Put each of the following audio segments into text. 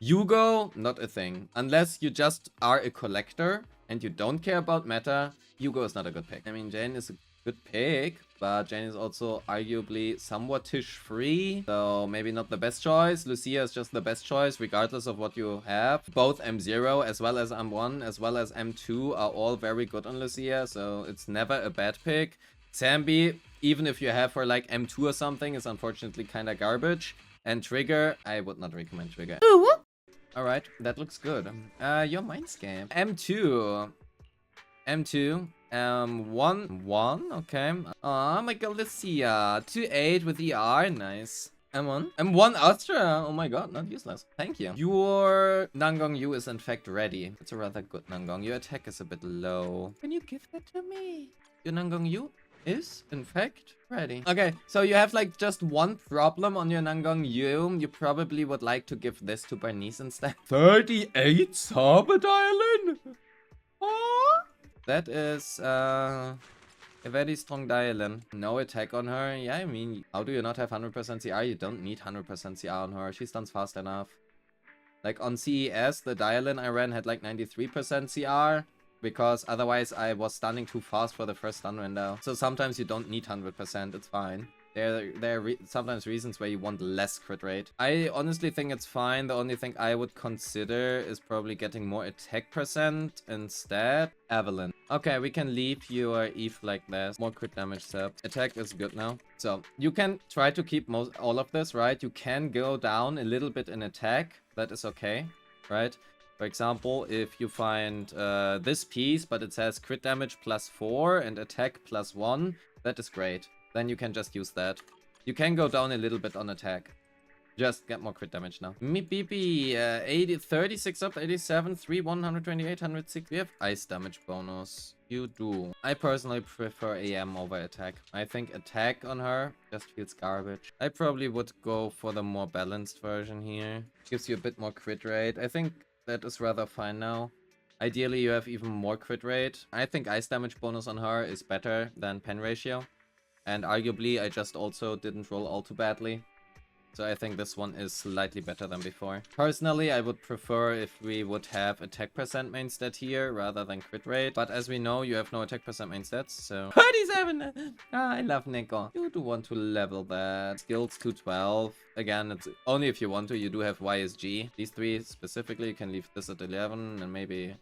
Yugo, not a thing. Unless you just are a collector and you don't care about meta, Yugo is not a good pick. I mean, Jane is a good pick, but Jane is also arguably somewhat tish-free, so maybe not the best choice. Lucia is just the best choice, regardless of what you have. Both M0 as well as M1 as well as M2 are all very good on Lucia, so it's never a bad pick. Zambi, even if you have her like M2 or something, is unfortunately kind of garbage. And Trigger, I would not recommend Trigger. Alright, that looks good. Your Mindscape. M2. M2. 1, okay. Oh my god, Lucia. 2-8 with ER, nice. M1. M1 Astra. Oh my god, not useless. Thank you. Your Nangong Yu is in fact ready. It's a rather good Nangong. Your attack is a bit low. Can you give that to me? Your Nangong Yu is in fact ready. Okay, so you have like just one problem on your Nangong Yu. You probably would like to give this to Bernice instead. 38 Saber Dialin? Oh, that is a very strong Dialin. No attack on her. Yeah, I mean, how do you not have 100% CR? You don't need 100% CR on her. She stuns fast enough. Like on CES, the Dialin I ran had like 93% CR. Because otherwise I was stunning too fast for the first stun window. So sometimes you don't need 100%, it's fine. There are sometimes reasons where you want less crit rate. I honestly think it's fine. The only thing I would consider is probably getting more attack percent instead. Evelyn. Okay, we can leave your Eve like this. More crit damage sub. Attack is good now. So you can try to keep all of this, right? You can go down a little bit in attack. That is okay, right? For example, if you find this piece, but it says crit damage +4 and attack +1, that is great. Then you can just use that. You can go down a little bit on attack. Just get more crit damage now. Mipipi, 36 up, 87, 3, 128, 106. We have ice damage bonus. You do. I personally prefer AM over attack. I think attack on her just feels garbage. I probably would go for the more balanced version here. Gives you a bit more crit rate. I think that is rather fine now. Ideally, you have even more crit rate. I think ice damage bonus on her is better than pen ratio. And arguably, I just also didn't roll all too badly. So I think this one is slightly better than before. Personally, I would prefer if we would have attack percent main stat here rather than crit rate. But as we know, you have no attack percent main stats, so... 37! I love Nico. You do want to level that. Skills to 12. Again, it's only if you want to. You do have YSG. These three specifically, you can leave this at 11 and maybe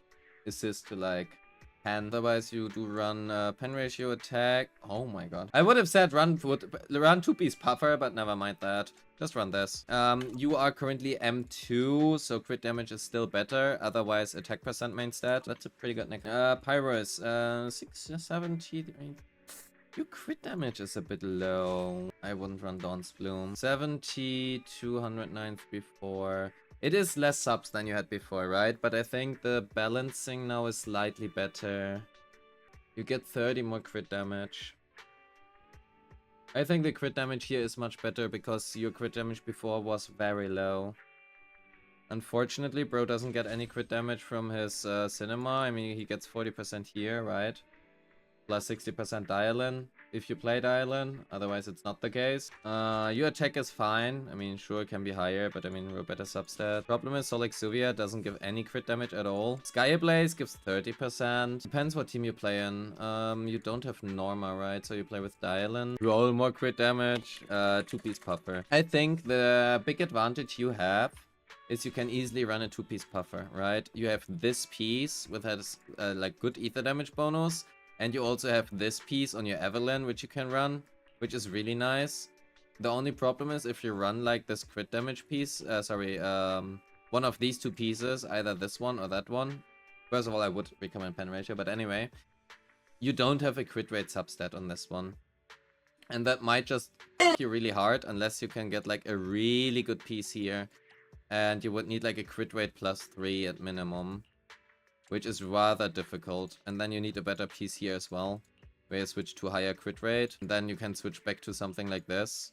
assist to like 10. Otherwise, you do run pen ratio attack. Oh my god. I would have said run two-piece puffer, but never mind that. Just run this. You are currently M2, so crit damage is still better. Otherwise, attack percent main stat. That's a pretty good nick. Pyrus, 670. Your crit damage is a bit low. I wouldn't run Dawn's Bloom. 70, 209, 34. It is less subs than you had before, right? But I think the balancing now is slightly better. You get 30 more crit damage. I think the crit damage here is much better because your crit damage before was very low. Unfortunately, bro doesn't get any crit damage from his cinema. I mean, he gets 40% here, right? Plus 60% Dialin if you play Dialin. Otherwise, it's not the case. Your attack is fine. I mean, sure, it can be higher, but I mean, we're better substat. Problem is, Solik Suvia doesn't give any crit damage at all. Skyablaze gives 30%. Depends what team you play in. You don't have Norma, right? So you play with Dialin. Roll more crit damage. Two-piece puffer. I think the big advantage you have is you can easily run a two-piece puffer, right? You have this piece with has like good ether damage bonus. And you also have this piece on your Evelyn, which you can run, which is really nice. The only problem is if you run like this crit damage piece, one of these two pieces, either this one or that one. First of all, I would recommend pen ratio, but anyway, you don't have a crit rate substat on this one. And that might just hit you really hard unless you can get like a really good piece here. And you would need like a crit rate +3 at minimum, which is rather difficult. And then you need a better piece here as well, where you switch to higher crit rate. And then you can switch back to something like this.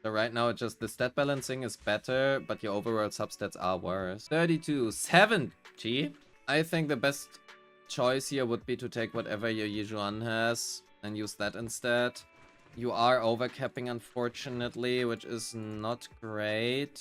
So right now, just the stat balancing is better, but your overall substats are worse. 32, 70. I think the best choice here would be to take whatever your Yijuan has and use that instead. You are overcapping, unfortunately, which is not great.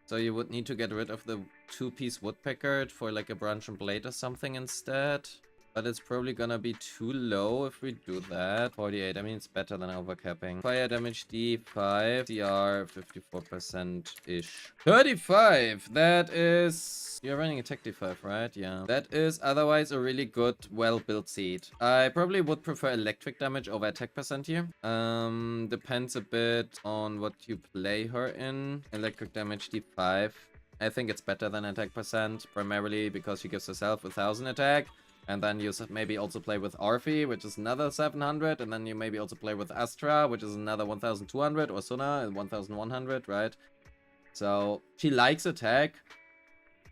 So you would need to get rid of the 2-piece woodpecker for like a branch and blade or something instead. But it's probably gonna be too low if we do that. 48, I mean, it's better than overcapping. Fire damage D5, CR 54%-ish. 35, that is... You're running attack D5, right? Yeah. That is otherwise a really good, well-built seed. I probably would prefer electric damage over attack percent here. Depends a bit on what you play her in. Electric damage D5. I think it's better than attack percent, primarily because she gives herself 1000 attack. And then you maybe also play with Arfi, which is another 700. And then you maybe also play with Astra, which is another 1200. Or Suna, 1100, right? So she likes attack,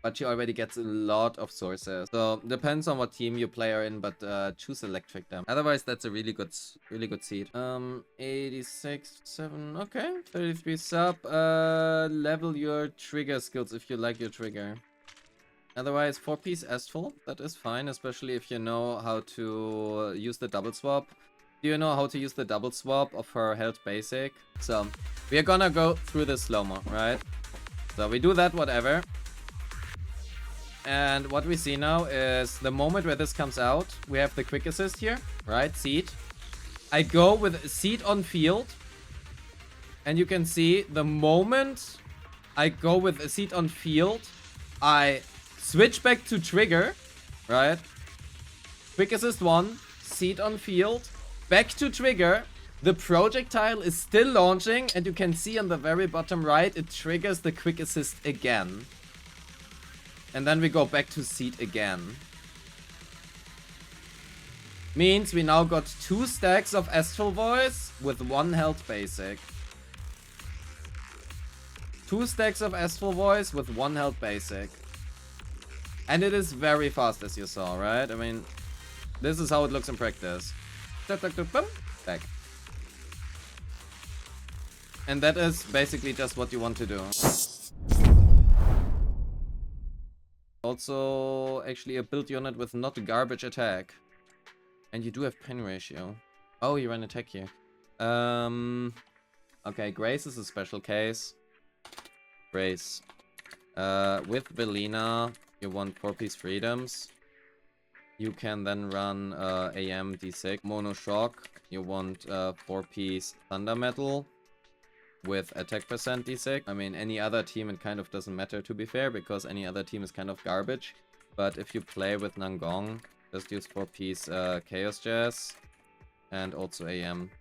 but she already gets a lot of sources. So depends on what team you play her in, but choose electric damage. Otherwise, that's a really good seed. 86, 7, okay. 33 sub. Level your trigger skills if you like your trigger. Otherwise, 4-piece Astral, that is fine, especially if you know how to use the double swap. Do you know how to use the double swap of her health basic? So, we are gonna go through this slow-mo, right? So, we do that, whatever. And what we see now is the moment where this comes out, we have the quick assist here, right? Seed. I go with seed on field. And you can see the moment I go with a seed on field, I switch back to trigger, right? Quick assist 1, seed on field, back to trigger. The projectile is still launching, and you can see on the very bottom right, it triggers the quick assist again. And then we go back to seed again. Means we now got 2 stacks of Astral Voice with 1 health basic. 2 stacks of Astral Voice with 1 health basic. And it is very fast, as you saw, right? I mean, this is how it looks in practice. Back. And that is basically just what you want to do. Also, actually a build unit with not garbage attack. And you do have pen ratio. Oh, you run attack here. Okay, Grace is a special case. Grace. With Velina, you want 4-piece freedoms. You can then run AM D6. Mono Shock, you want 4-piece Thunder Metal with attack percent D6. I mean, any other team, it kind of doesn't matter, to be fair, because any other team is kind of garbage. But if you play with Nangong, just use 4-piece Chaos Jazz and also AM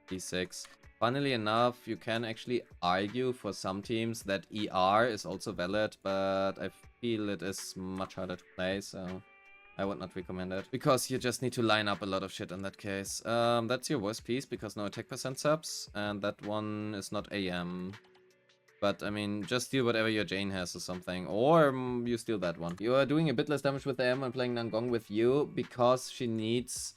D6. Funnily enough, you can actually argue for some teams that ER is also valid, but I feel it is much harder to play, so I would not recommend it. Because you just need to line up a lot of shit in that case. That's your worst piece, because no attack percent subs, and that one is not AM. But, I mean, just steal whatever your Jane has or something, or you steal that one. You are doing a bit less damage with AM when playing Nangong with you, because she needs...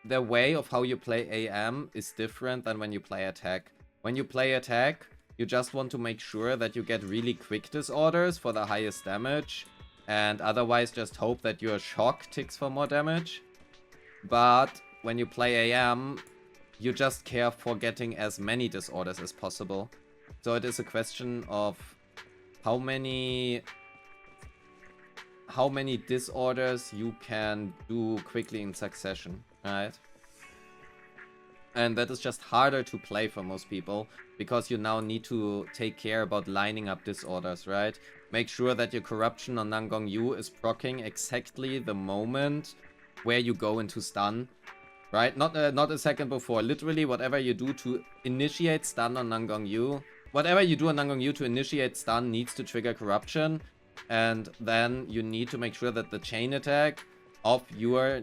The way of how you play AM is different than when you play attack. When you play attack, you just want to make sure that you get really quick disorders for the highest damage, and otherwise just hope that your shock ticks for more damage. But when you play AM, you just care for getting as many disorders as possible. So it is a question of how many disorders you can do quickly in succession. Right? And that is just harder to play for most people, because you now need to take care about lining up disorders, right? Make sure that your corruption on Nangong Yu is proccing exactly the moment where you go into stun, right? Not a second before. Literally, whatever you do to initiate stun on Nangong Yu, whatever you do on Nangong Yu to initiate stun needs to trigger corruption, and then you need to make sure that the chain attack of your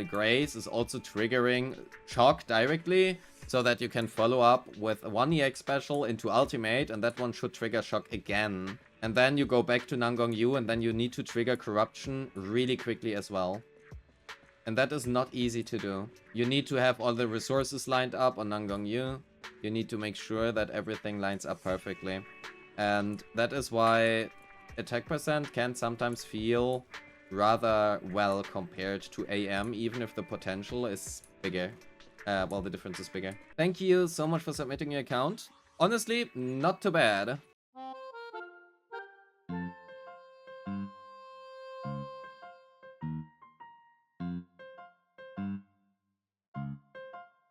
Grace is also triggering shock directly, so that you can follow up with a 1 EX special into ultimate, and that one should trigger shock again. And then you go back to Nangong Yu, and then you need to trigger corruption really quickly as well. And that is not easy to do. You need to have all the resources lined up on Nangong Yu. You need to make sure that everything lines up perfectly. And that is why attack percent can sometimes feel rather well compared to AM, even if the potential is bigger. Well, the difference is bigger. Thank you so much for submitting your account. Honestly, not too bad.